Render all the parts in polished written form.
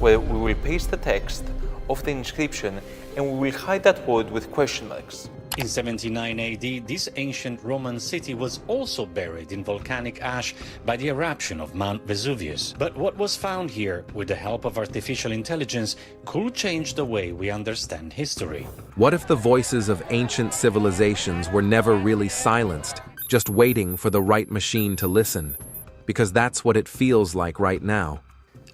where we will paste the text of the inscription and we will hide that word with question marks. In 79 AD, this ancient Roman city was also buried in volcanic ash by the eruption of Mount Vesuvius. But what was found here, with the help of artificial intelligence, could change the way we understand history. What if the voices of ancient civilizations were never really silenced, just waiting for the right machine to listen? Because that's what it feels like right now.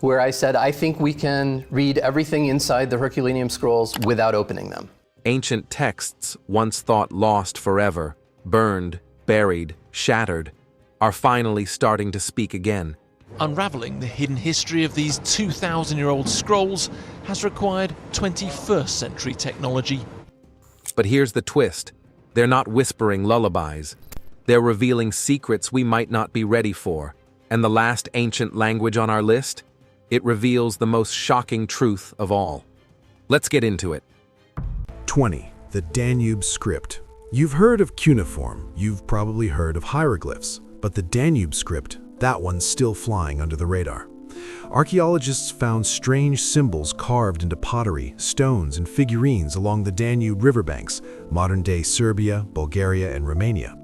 Where I said, I think we can read everything inside the Herculaneum scrolls without opening them. Ancient texts, once thought lost forever, burned, buried, shattered, are finally starting to speak again. Unraveling the hidden history of these 2,000-year-old scrolls has required 21st century technology. But here's the twist. They're not whispering lullabies. They're revealing secrets we might not be ready for. And the last ancient language on our list? It reveals the most shocking truth of all. Let's get into it. 20. The Danube script. You've heard of cuneiform, you've probably heard of hieroglyphs, but the Danube script, that one's still flying under the radar. Archaeologists found strange symbols carved into pottery, stones, and figurines along the Danube riverbanks, modern-day Serbia, Bulgaria, and Romania.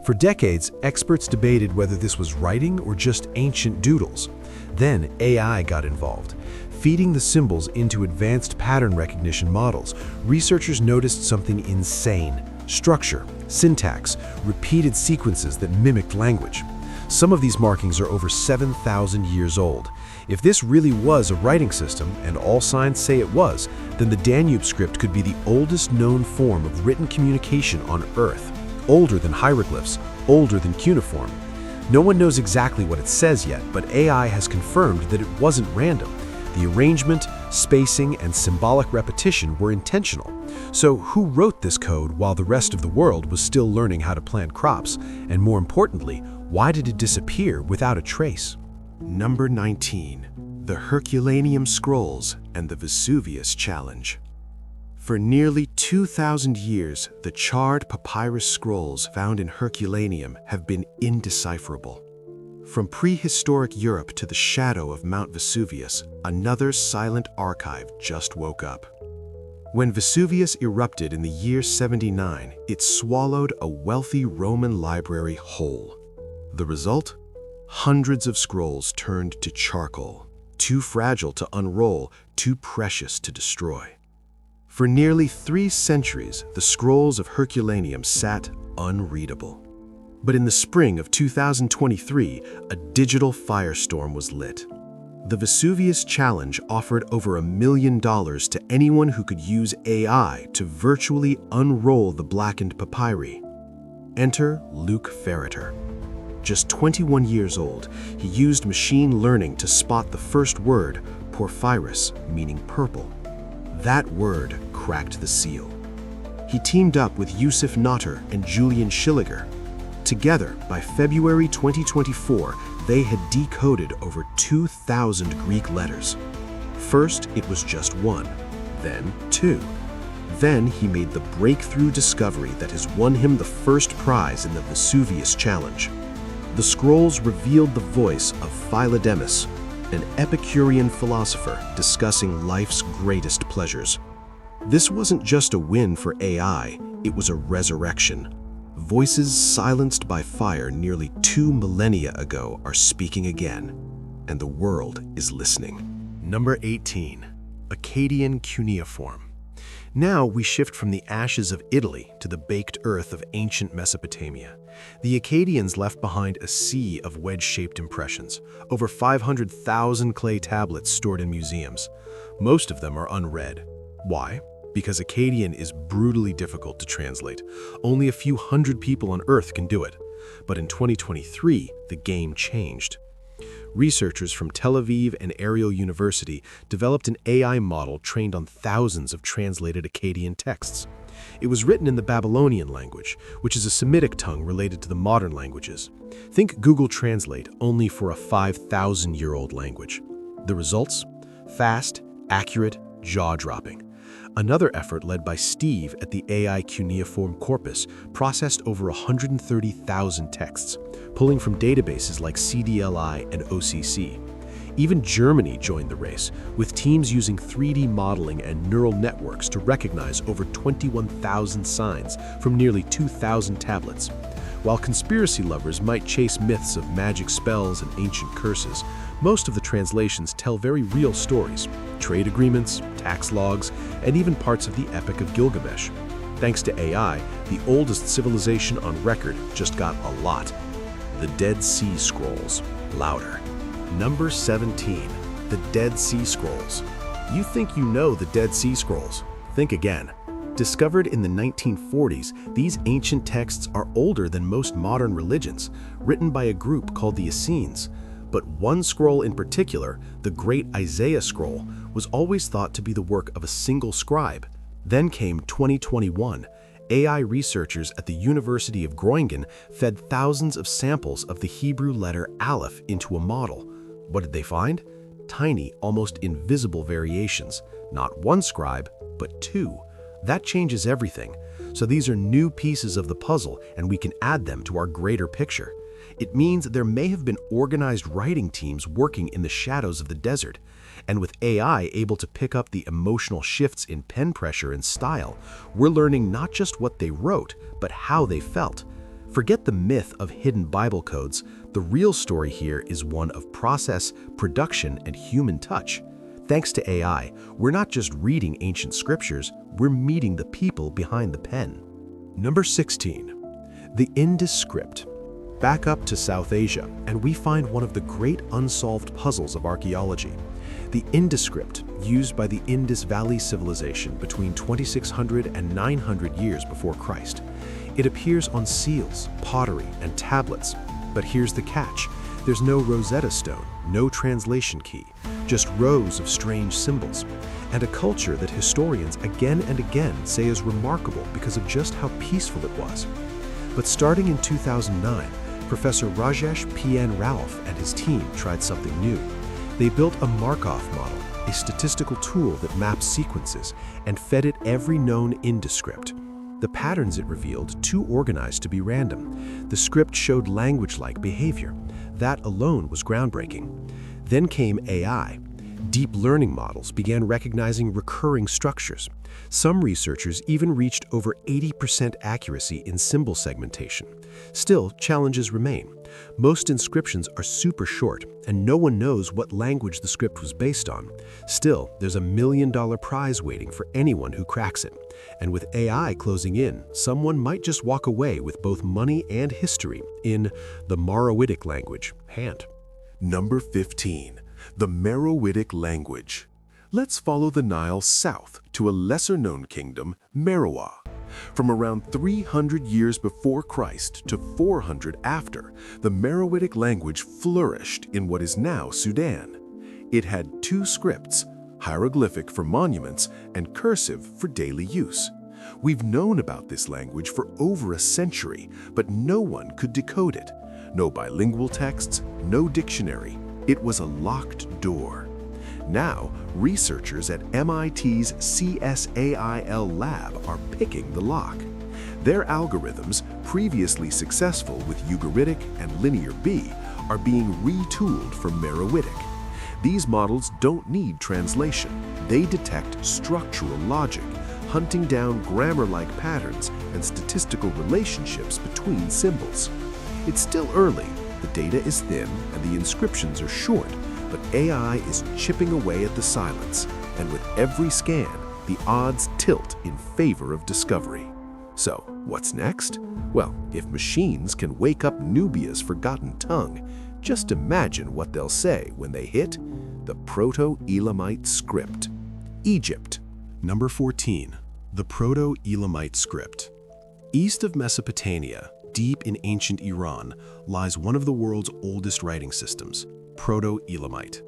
For decades, experts debated whether this was writing or just ancient doodles. Then AI got involved. Feeding the symbols into advanced pattern recognition models, researchers noticed something insane: structure, syntax, repeated sequences that mimicked language. Some of these markings are over 7,000 years old. If this really was a writing system, and all signs say it was, then the Danube script could be the oldest known form of written communication on Earth. Older than hieroglyphs, older than cuneiform. No one knows exactly what it says yet, but AI has confirmed that it wasn't random. The arrangement, spacing, and symbolic repetition were intentional. So who wrote this code while the rest of the world was still learning how to plant crops? And more importantly, why did it disappear without a trace? Number 19. The Herculaneum Scrolls and the Vesuvius Challenge. For nearly 2,000 years, the charred papyrus scrolls found in Herculaneum have been indecipherable. From prehistoric Europe to the shadow of Mount Vesuvius, another silent archive just woke up. When Vesuvius erupted in the year 79, it swallowed a wealthy Roman library whole. The result? Hundreds of scrolls turned to charcoal, too fragile to unroll, too precious to destroy. For nearly 3 centuries, the scrolls of Herculaneum sat unreadable. But in the spring of 2023, a digital firestorm was lit. The Vesuvius Challenge offered over $1 million to anyone who could use AI to virtually unroll the blackened papyri. Enter Luke Ferreter. Just 21 years old, he used machine learning to spot the first word, porphyrus, meaning purple. That word cracked the seal. He teamed up with Yusuf Notter and Julian Schilliger. Together, by February 2024, they had decoded over 2,000 Greek letters. First, it was just 1, then 2. Then he made the breakthrough discovery that has won him the first prize in the Vesuvius Challenge. The scrolls revealed the voice of Philodemus, an Epicurean philosopher discussing life's greatest pleasures. This wasn't just a win for AI, it was a resurrection. Voices silenced by fire nearly 2 millennia ago are speaking again, and the world is listening. Number 18. Akkadian cuneiform. Now we shift from the ashes of Italy to the baked earth of ancient Mesopotamia. The Akkadians left behind a sea of wedge-shaped impressions, over 500,000 clay tablets stored in museums. Most of them are unread. Why? Because Akkadian is brutally difficult to translate. Only a few hundred people on Earth can do it. But in 2023, the game changed. Researchers from Tel Aviv and Ariel University developed an AI model trained on thousands of translated Akkadian texts. It was written in the Babylonian language, which is a Semitic tongue related to the modern languages. Think Google Translate, only for a 5,000-year-old language. The results? Fast, accurate, jaw-dropping. Another effort led by Steve at the AI Cuneiform Corpus processed over 130,000 texts, pulling from databases like CDLI and OCC. Even Germany joined the race, with teams using 3D modeling and neural networks to recognize over 21,000 signs from nearly 2,000 tablets. While conspiracy lovers might chase myths of magic spells and ancient curses, most of the translations tell very real stories: trade agreements, tax logs, and even parts of the Epic of Gilgamesh. Thanks to AI, the oldest civilization on record just got a lot. The Dead Sea Scrolls. Louder. Number 17. The Dead Sea Scrolls. You think you know the Dead Sea Scrolls? Think again. Discovered in the 1940s, these ancient texts are older than most modern religions, written by a group called the Essenes. But one scroll in particular, the Great Isaiah Scroll, was always thought to be the work of a single scribe. Then came 2021. AI researchers at the University of Groningen fed thousands of samples of the Hebrew letter Aleph into a model. What did they find? Tiny, almost invisible variations. Not one scribe, but two. That changes everything. So these are new pieces of the puzzle, and we can add them to our greater picture. It means there may have been organized writing teams working in the shadows of the desert. And with AI able to pick up the emotional shifts in pen pressure and style, we're learning not just what they wrote, but how they felt. Forget the myth of hidden Bible codes. The real story here is one of process, production, and human touch. Thanks to AI, we're not just reading ancient scriptures, we're meeting the people behind the pen. Number 16. The Indus script. Back up to South Asia, and we find one of the great unsolved puzzles of archaeology. The Indus script, used by the Indus Valley civilization between 2600 and 900 years before Christ. It appears on seals, pottery, and tablets. But here's the catch. There's no Rosetta Stone, no translation key, just rows of strange symbols, and a culture that historians again and again say is remarkable because of just how peaceful it was. But starting in 2009, Professor Rajesh P.N. Ralph and his team tried something new. They built a Markov model, a statistical tool that maps sequences, and fed it every known Indus script. The patterns it revealed too organized to be random. The script showed language-like behavior. That alone was groundbreaking. Then came AI. Deep learning models began recognizing recurring structures. Some researchers even reached over 80% accuracy in symbol segmentation. Still, challenges remain. Most inscriptions are super short, and no one knows what language the script was based on. Still, there's a $1 million prize waiting for anyone who cracks it. And with AI closing in, someone might just walk away with both money and history in the Meroitic language, hand. Number 15. The Meroitic language. Let's follow the Nile south to a lesser-known kingdom, Meroe. From around 300 years before Christ to 400 after, the Meroitic language flourished in what is now Sudan. It had two scripts, hieroglyphic for monuments and cursive for daily use. We've known about this language for over a century, but no one could decode it. No bilingual texts, no dictionary. It was a locked door. Now, researchers at MIT's CSAIL lab are picking the lock. Their algorithms, previously successful with Ugaritic and Linear B, are being retooled for Meroitic. These models don't need translation. They detect structural logic, hunting down grammar-like patterns and statistical relationships between symbols. It's still early, the data is thin, and the inscriptions are short, but AI is chipping away at the silence, and with every scan, the odds tilt in favor of discovery. So, what's next? Well, if machines can wake up Nubia's forgotten tongue, just imagine what they'll say when they hit the Proto-Elamite script. Egypt. Number 14. The Proto-Elamite script. East of Mesopotamia, deep in ancient Iran, lies one of the world's oldest writing systems, Proto-Elamite.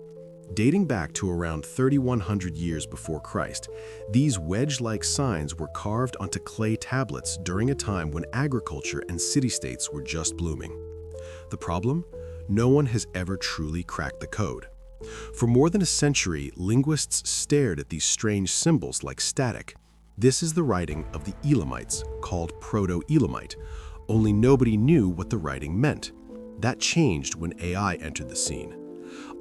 Dating back to around 3,100 years before Christ, these wedge-like signs were carved onto clay tablets during a time when agriculture and city-states were just blooming. The problem? No one has ever truly cracked the code. For more than a century, linguists stared at these strange symbols like static. This is the writing of the Elamites, called Proto-Elamite, only nobody knew what the writing meant. That changed when AI entered the scene.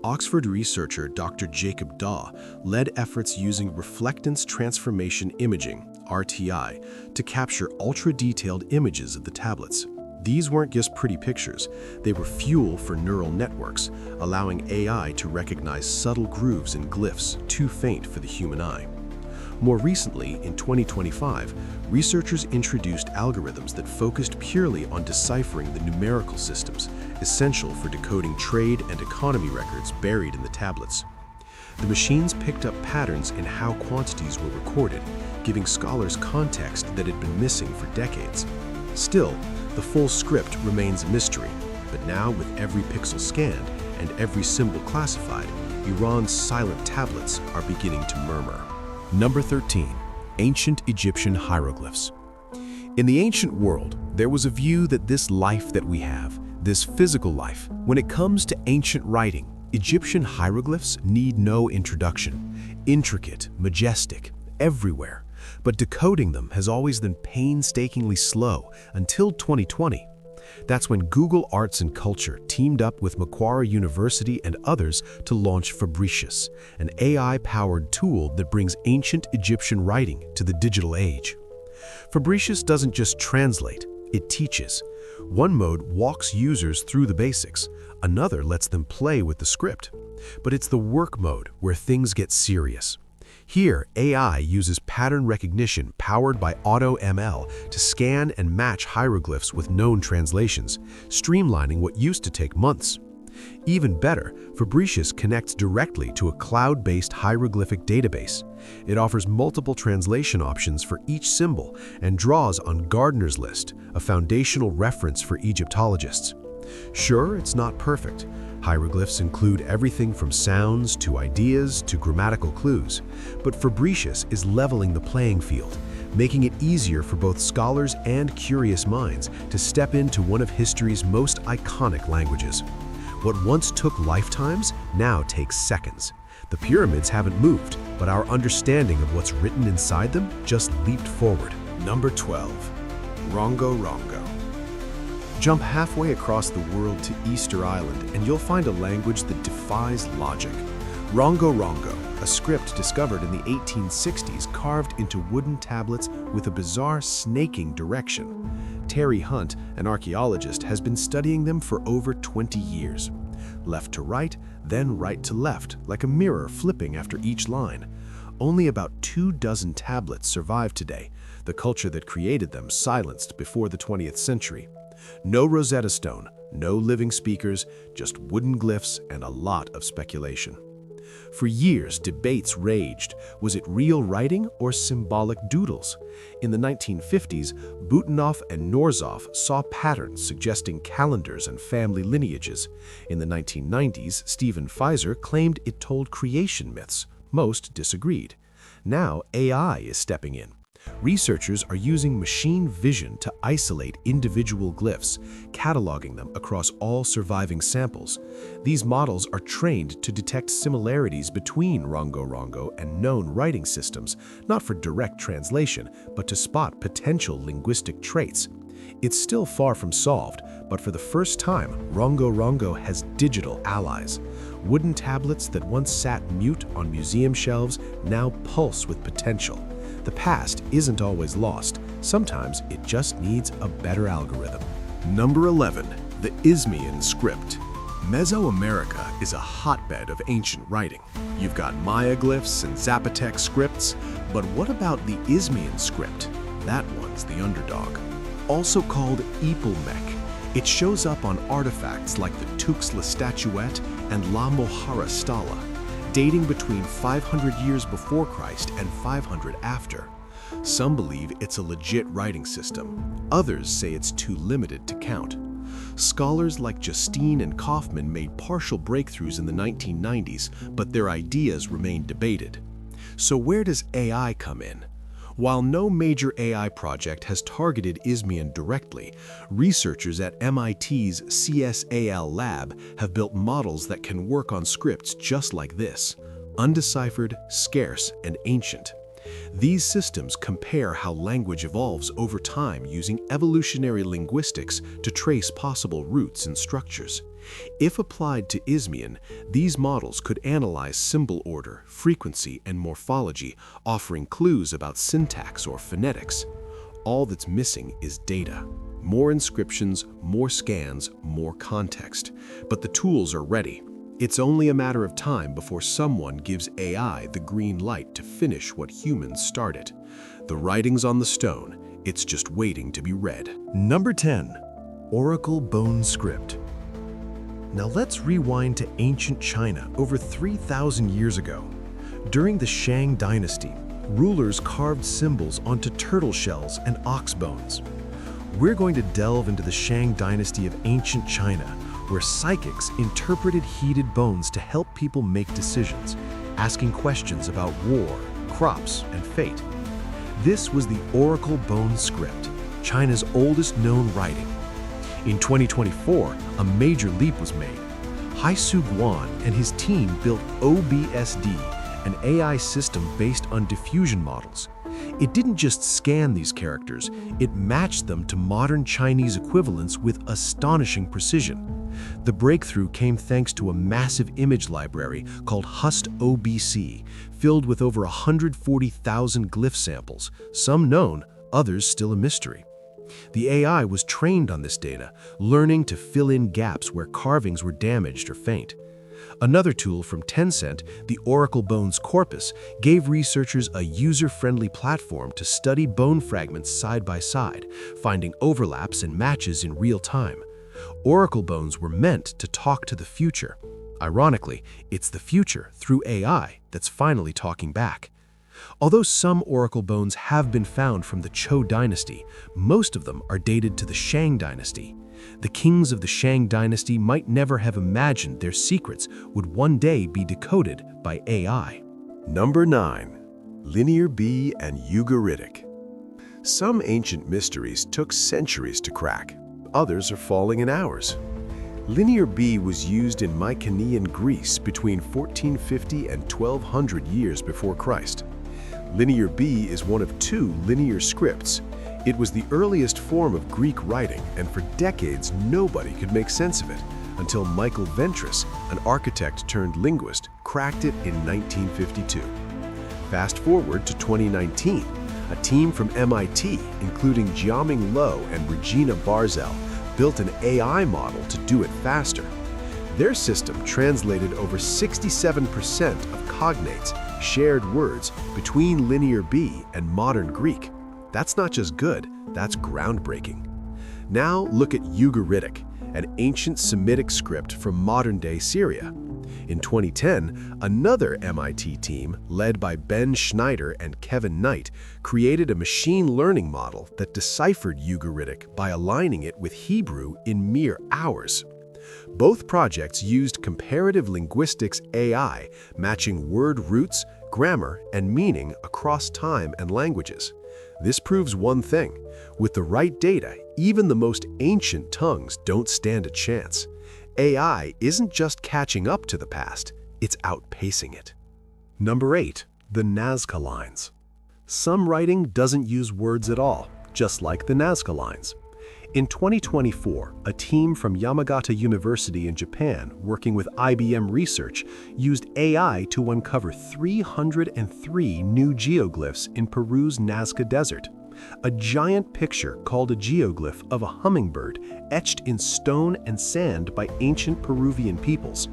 Oxford researcher Dr. Jacob Daw led efforts using reflectance transformation imaging, RTI, to capture ultra-detailed images of the tablets. These weren't just pretty pictures, they were fuel for neural networks, allowing AI to recognize subtle grooves in glyphs too faint for the human eye. More recently, in 2025, researchers introduced algorithms that focused purely on deciphering the numerical systems, essential for decoding trade and economy records buried in the tablets. The machines picked up patterns in how quantities were recorded, giving scholars context that had been missing for decades. Still, the full script remains a mystery, but now with every pixel scanned and every symbol classified, Iran's silent tablets are beginning to murmur. Number 13. Ancient Egyptian hieroglyphs. In the ancient world, there was a view that this life that we have, this physical life, when it comes to ancient writing, Egyptian hieroglyphs need no introduction. Intricate, majestic, everywhere. But decoding them has always been painstakingly slow until 2020. That's when Google Arts and Culture teamed up with Macquarie University and others to launch Fabricius, an AI-powered tool that brings ancient Egyptian writing to the digital age. Fabricius doesn't just translate, it teaches. One mode walks users through the basics, another lets them play with the script. But it's the work mode where things get serious. Here, AI uses pattern recognition powered by AutoML to scan and match hieroglyphs with known translations, streamlining what used to take months. Even better, Fabricius connects directly to a cloud-based hieroglyphic database. It offers multiple translation options for each symbol and draws on Gardner's List, a foundational reference for Egyptologists. Sure, it's not perfect. Hieroglyphs include everything from sounds to ideas to grammatical clues, but Fabricius is leveling the playing field, making it easier for both scholars and curious minds to step into one of history's most iconic languages. What once took lifetimes now takes seconds. The pyramids haven't moved, but our understanding of what's written inside them just leaped forward. Number 12. Rongo Rongo. Jump halfway across the world to Easter Island and you'll find a language that defies logic. Rongo Rongo, a script discovered in the 1860s carved into wooden tablets with a bizarre snaking direction. Terry Hunt, an archaeologist, has been studying them for over 20 years. Left to right, then right to left, like a mirror flipping after each line. Only about 24 tablets survive today, the culture that created them silenced before the 20th century. No Rosetta Stone, no living speakers, just wooden glyphs and a lot of speculation. For years, debates raged. Was it real writing or symbolic doodles? In the 1950s, Butenhoff and Norzoff saw patterns suggesting calendars and family lineages. In the 1990s, Stephen Pfizer claimed it told creation myths. Most disagreed. Now, AI is stepping in. Researchers are using machine vision to isolate individual glyphs, cataloging them across all surviving samples. These models are trained to detect similarities between Rongo Rongo and known writing systems, not for direct translation, but to spot potential linguistic traits. It's still far from solved, but for the first time, Rongo Rongo has digital allies. Wooden tablets that once sat mute on museum shelves now pulse with potential. The past isn't always lost. Sometimes it just needs a better algorithm. Number 11. The Ismaean script. Mesoamerica is a hotbed of ancient writing. You've got Maya glyphs and Zapotec scripts, but what about the Ismaean script? That one's the underdog. Also called Ipilmek, it shows up on artifacts like the Tuxtla statuette and La Mohara stela, dating between 500 years before Christ and 500 after. Some believe it's a legit writing system. Others say it's too limited to count. Scholars like Justine and Kaufman made partial breakthroughs in the 1990s, but their ideas remain debated. So where does AI come in? While no major AI project has targeted Ismaean directly, researchers at MIT's CSAL lab have built models that can work on scripts just like this: undeciphered, scarce, and ancient. These systems compare how language evolves over time using evolutionary linguistics to trace possible roots and structures. If applied to Ismaean, these models could analyze symbol order, frequency, and morphology, offering clues about syntax or phonetics. All that's missing is data. More inscriptions, more scans, more context. But the tools are ready. It's only a matter of time before someone gives AI the green light to finish what humans started. The writing's on the stone, it's just waiting to be read. Number 10. Oracle Bone Script. Now let's rewind to ancient China over 3,000 years ago. During the Shang dynasty, rulers carved symbols onto turtle shells and ox bones. We're going to delve into the Shang dynasty of ancient China, where psychics interpreted heated bones to help people make decisions, asking questions about war, crops, and fate. This was the Oracle Bone Script, China's oldest known writing. In 2024, a major leap was made. Hai-Su Guan and his team built OBSD, an AI system based on diffusion models. It didn't just scan these characters, it matched them to modern Chinese equivalents with astonishing precision. The breakthrough came thanks to a massive image library called HustOBC, filled with over 140,000 glyph samples, some known, others still a mystery. The AI was trained on this data, learning to fill in gaps where carvings were damaged or faint. Another tool from Tencent, the Oracle Bones Corpus, gave researchers a user-friendly platform to study bone fragments side by side, finding overlaps and matches in real time. Oracle bones were meant to talk to the future. Ironically, it's the future, through AI, that's finally talking back. Although some oracle bones have been found from the Zhou dynasty, most of them are dated to the Shang dynasty. The kings of the Shang dynasty might never have imagined their secrets would one day be decoded by AI. Number 9. Linear B and Ugaritic. Some ancient mysteries took centuries to crack. Others are falling in hours. Linear B was used in Mycenaean Greece between 1450 and 1200 years before Christ. Linear B is one of two linear scripts. It was the earliest form of Greek writing, and for decades nobody could make sense of it, until Michael Ventris, an architect turned linguist, cracked it in 1952. Fast forward to 2019, a team from MIT, including Jiaming Lo and Regina Barzel, built an AI model to do it faster. Their system translated over 67% of cognates, shared words, between Linear B and modern Greek. That's not just good, that's groundbreaking. Now look at Ugaritic, an ancient Semitic script from modern-day Syria. In 2010, another MIT team, led by Ben Schneider and Kevin Knight, created a machine learning model that deciphered Ugaritic by aligning it with Hebrew in mere hours. Both projects used comparative linguistics AI, matching word roots, grammar, and meaning across time and languages. This proves one thing: with the right data, even the most ancient tongues don't stand a chance. AI isn't just catching up to the past, it's outpacing it. Number 8. The Nazca lines. Some writing doesn't use words at all, just like the Nazca lines. In 2024, a team from Yamagata University in Japan, working with IBM Research, used AI to uncover 303 new geoglyphs in Peru's Nazca Desert. A giant picture called a geoglyph of a hummingbird etched in stone and sand by ancient Peruvian peoples.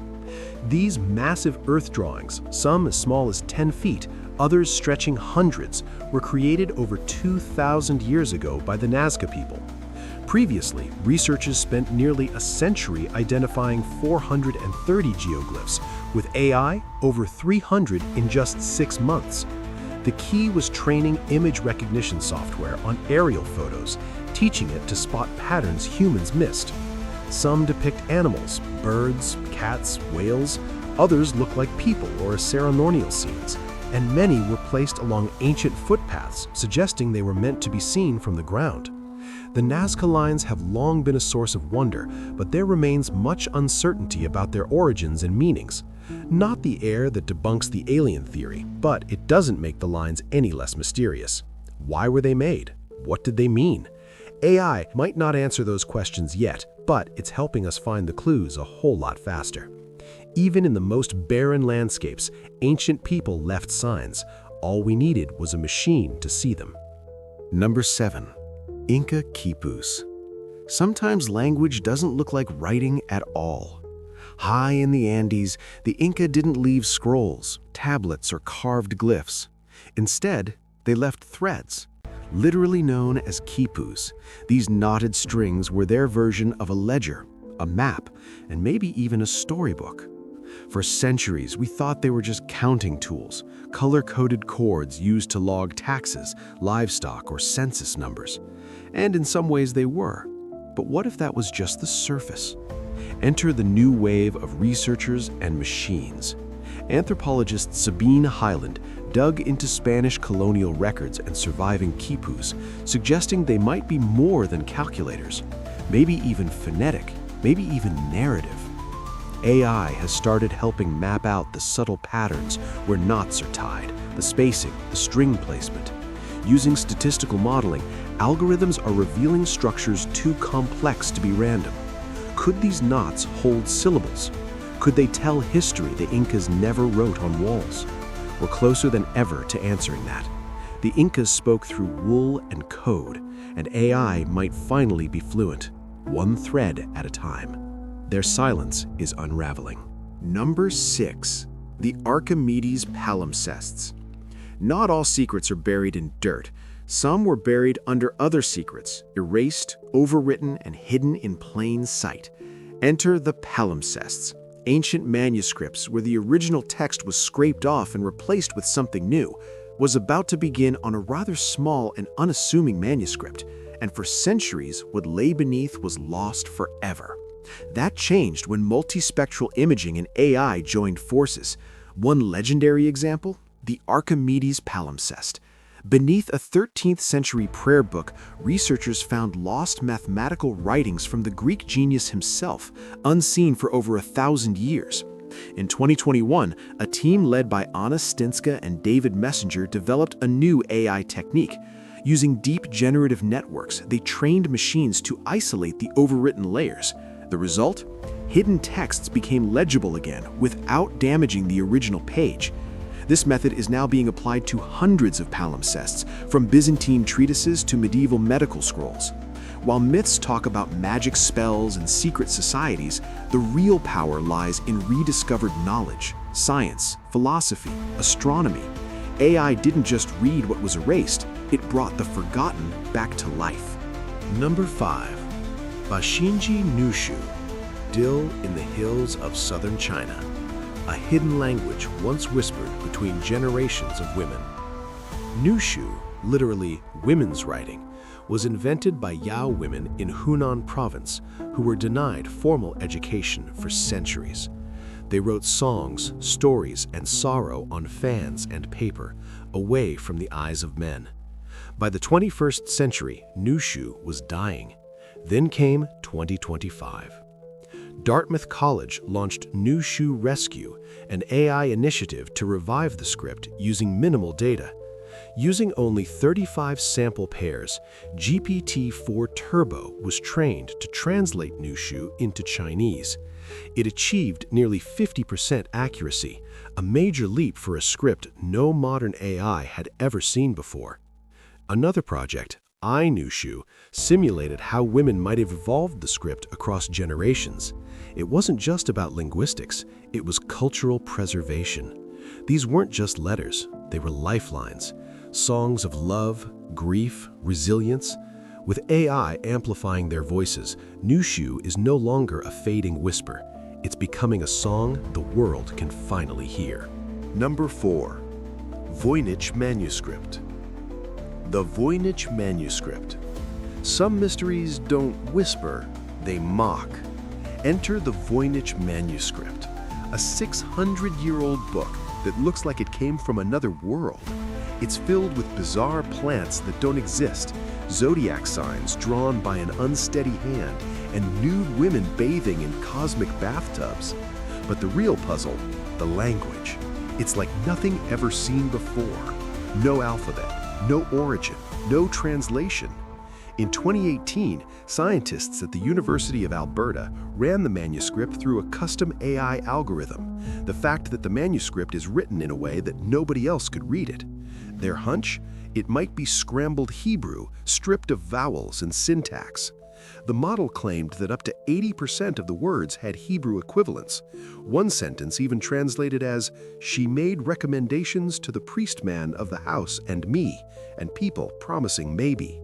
These massive earth drawings, some as small as 10 feet, others stretching hundreds, were created over 2,000 years ago by the Nazca people. Previously, researchers spent nearly a century identifying 430 geoglyphs, with AI over 300 in just 6 months. The key was training image recognition software on aerial photos, teaching it to spot patterns humans missed. Some depict animals, birds, cats, whales. Others look like people or ceremonial scenes, and many were placed along ancient footpaths, suggesting they were meant to be seen from the ground. The Nazca lines have long been a source of wonder, but there remains much uncertainty about their origins and meanings. Not the air that debunks the alien theory, but it doesn't make the lines any less mysterious. Why were they made? What did they mean? AI might not answer those questions yet, but it's helping us find the clues a whole lot faster. Even in the most barren landscapes, ancient people left signs. All we needed was a machine to see them. Number 7. Inca quipus. Sometimes language doesn't look like writing at all. High in the Andes, the Inca didn't leave scrolls, tablets, or carved glyphs. Instead, they left threads. Literally known as quipus, these knotted strings were their version of a ledger, a map, and maybe even a storybook. For centuries, we thought they were just counting tools, color-coded cords used to log taxes, livestock, or census numbers. And in some ways they were. But what if that was just the surface? Enter the new wave of researchers and machines. Anthropologist Sabine Hyland dug into Spanish colonial records and surviving quipus, suggesting they might be more than calculators, maybe even phonetic, maybe even narrative. AI has started helping map out the subtle patterns where knots are tied, the spacing, the string placement. Using statistical modeling, algorithms are revealing structures too complex to be random. Could these knots hold syllables? Could they tell history the Incas never wrote on walls? We're closer than ever to answering that. The Incas spoke through wool and code, and AI might finally be fluent, one thread at a time. Their silence is unraveling. Number 6. The Archimedes palimpsests. Not all secrets are buried in dirt. Some were buried under other secrets, erased, overwritten, and hidden in plain sight. Enter the palimpsests, ancient manuscripts where the original text was scraped off and replaced with something new, was about to begin on a rather small and unassuming manuscript, and for centuries what lay beneath was lost forever. That changed when multispectral imaging and AI joined forces. One legendary example, the Archimedes palimpsest. Beneath a 13th century prayer book, researchers found lost mathematical writings from the Greek genius himself, unseen for over 1,000 years. In 2021, a team led by Anna Stinska and David Messenger developed a new AI technique. Using deep generative networks, they trained machines to isolate the overwritten layers. The result? Hidden texts became legible again without damaging the original page. This method is now being applied to hundreds of palimpsests, from Byzantine treatises to medieval medical scrolls. While myths talk about magic spells and secret societies, the real power lies in rediscovered knowledge, science, philosophy, astronomy. AI didn't just read what was erased, it brought the forgotten back to life. Number 5. Bashinji Nushu, Dill in the hills of southern China. A hidden language once whispered between generations of women. Nushu, literally women's writing, was invented by Yao women in Hunan province who were denied formal education for centuries. They wrote songs, stories, and sorrow on fans and paper, away from the eyes of men. By the 21st century, Nushu was dying. Then came 2025. Dartmouth College launched Nushu Rescue, an AI initiative to revive the script using minimal data. Using only 35 sample pairs, GPT-4 Turbo was trained to translate Nushu into Chinese. It achieved nearly 50% accuracy, a major leap for a script no modern AI had ever seen before. Another project, iNushu, simulated how women might have evolved the script across generations. It wasn't just about linguistics, it was cultural preservation. These weren't just letters, they were lifelines, songs of love, grief, resilience. With AI amplifying their voices, Nushu is no longer a fading whisper. It's becoming a song the world can finally hear. Number 4. Voynich manuscript. The Voynich manuscript. Some mysteries don't whisper, they mock. Enter the Voynich manuscript, a 600-year-old book that looks like it came from another world. It's filled with bizarre plants that don't exist, zodiac signs drawn by an unsteady hand, and nude women bathing in cosmic bathtubs. But the real puzzle, the language. It's like nothing ever seen before. No alphabet, no origin, no translation. In 2018, scientists at the University of Alberta ran the manuscript through a custom AI algorithm. The fact that the manuscript is written in a way that nobody else could read it. Their hunch? It might be scrambled Hebrew, stripped of vowels and syntax. The model claimed that up to 80% of the words had Hebrew equivalents. One sentence even translated as, "She made recommendations to the priestman of the house and me, and people promising maybe."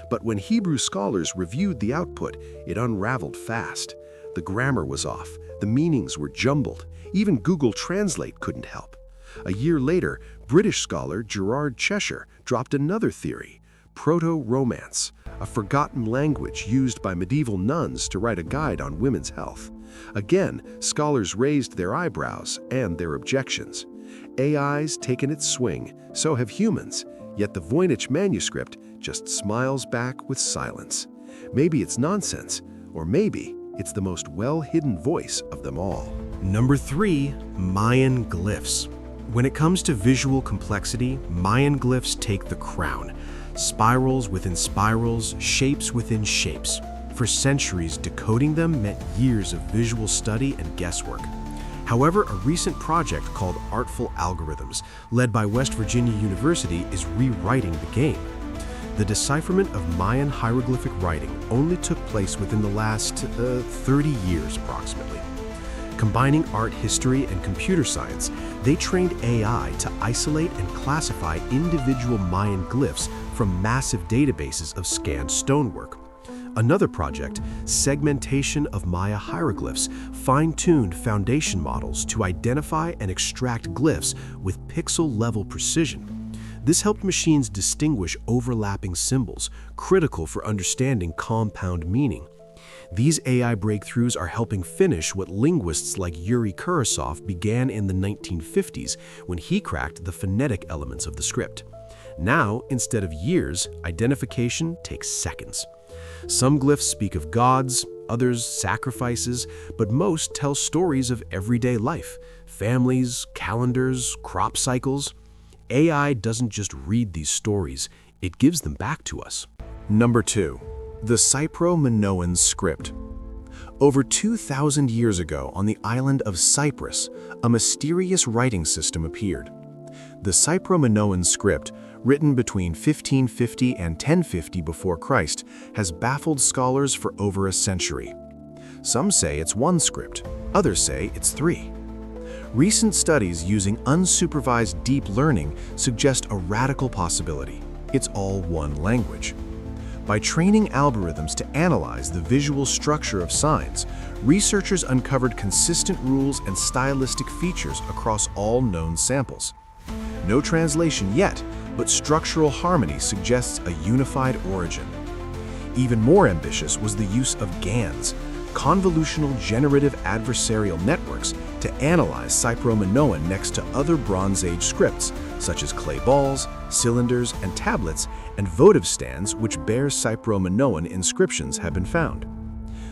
But when Hebrew scholars reviewed the output, it unraveled fast. The grammar was off, the meanings were jumbled, even Google Translate couldn't help. A year later, British scholar Gerard Cheshire dropped another theory: Proto-Romance, a forgotten language used by medieval nuns to write a guide on women's health. Again, scholars raised their eyebrows and their objections. AI's taken its swing, so have humans, yet the Voynich manuscript just smiles back with silence. Maybe it's nonsense, or maybe it's the most well-hidden voice of them all. Number 3, Mayan glyphs. When it comes to visual complexity, Mayan glyphs take the crown. Spirals within spirals, shapes within shapes. For centuries, decoding them meant years of visual study and guesswork. However, a recent project called Artful Algorithms, led by West Virginia University, is rewriting the game. The decipherment of Mayan hieroglyphic writing only took place within the last 30 years approximately. Combining art history and computer science, they trained AI to isolate and classify individual Mayan glyphs from massive databases of scanned stonework. Another project, Segmentation of Maya Hieroglyphs, fine-tuned foundation models to identify and extract glyphs with pixel-level precision. This helped machines distinguish overlapping symbols, critical for understanding compound meaning. These AI breakthroughs are helping finish what linguists like Yuri Kurasov began in the 1950s when he cracked the phonetic elements of the script. Now, instead of years, identification takes seconds. Some glyphs speak of gods, others sacrifices, but most tell stories of everyday life, families, calendars, crop cycles. AI doesn't just read these stories, it gives them back to us. Number 2. The Cypro-Minoan script. Over 2,000 years ago on the island of Cyprus, a mysterious writing system appeared. The Cypro-Minoan script, written between 1550 and 1050 before Christ, has baffled scholars for over a century. Some say it's one script, others say it's 3. Recent studies using unsupervised deep learning suggest a radical possibility. It's all one language. By training algorithms to analyze the visual structure of signs, researchers uncovered consistent rules and stylistic features across all known samples. No translation yet, but structural harmony suggests a unified origin. Even more ambitious was the use of GANs, convolutional generative adversarial networks, to analyze Cypro-Minoan next to other Bronze Age scripts, such as clay balls, cylinders, and tablets, and votive stands which bear Cypro-Minoan inscriptions have been found.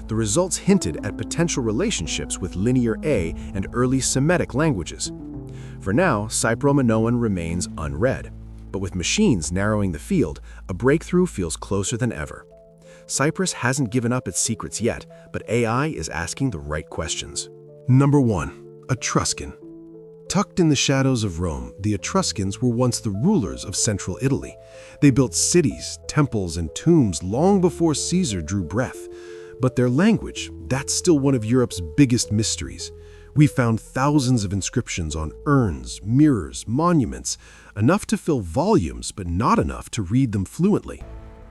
The results hinted at potential relationships with Linear A and early Semitic languages. For now, Cypro-Minoan remains unread, but with machines narrowing the field, a breakthrough feels closer than ever. Cyprus hasn't given up its secrets yet, but AI is asking the right questions. Number 1. Etruscan. Tucked in the shadows of Rome, the Etruscans were once the rulers of central Italy. They built cities, temples, and tombs long before Caesar drew breath. But their language, that's still one of Europe's biggest mysteries. We found thousands of inscriptions on urns, mirrors, monuments, enough to fill volumes, but not enough to read them fluently.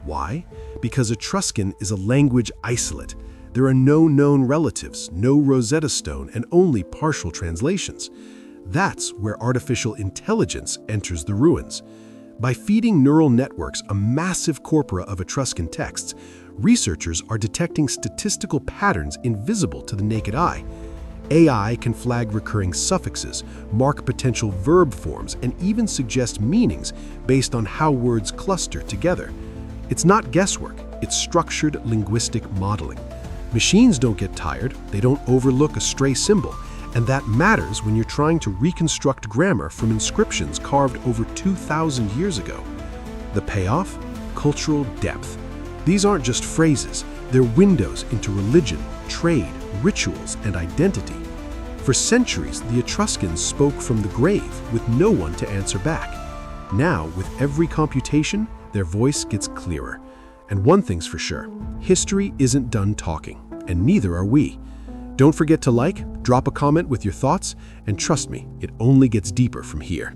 Why? Because Etruscan is a language isolate. There are no known relatives, no Rosetta Stone, and only partial translations. That's where artificial intelligence enters the ruins. By feeding neural networks a massive corpora of Etruscan texts, researchers are detecting statistical patterns invisible to the naked eye. AI can flag recurring suffixes, mark potential verb forms, and even suggest meanings based on how words cluster together. It's not guesswork, it's structured linguistic modeling. Machines don't get tired, they don't overlook a stray symbol, And that matters when you're trying to reconstruct grammar from inscriptions carved over 2,000 years ago. The payoff? Cultural depth. These aren't just phrases, they're windows into religion, trade, rituals, and identity. For centuries, the Etruscans spoke from the grave with no one to answer back. Now, with every computation, their voice gets clearer. And one thing's for sure, history isn't done talking, and neither are we. Don't forget to like, drop a comment with your thoughts, and trust me, it only gets deeper from here.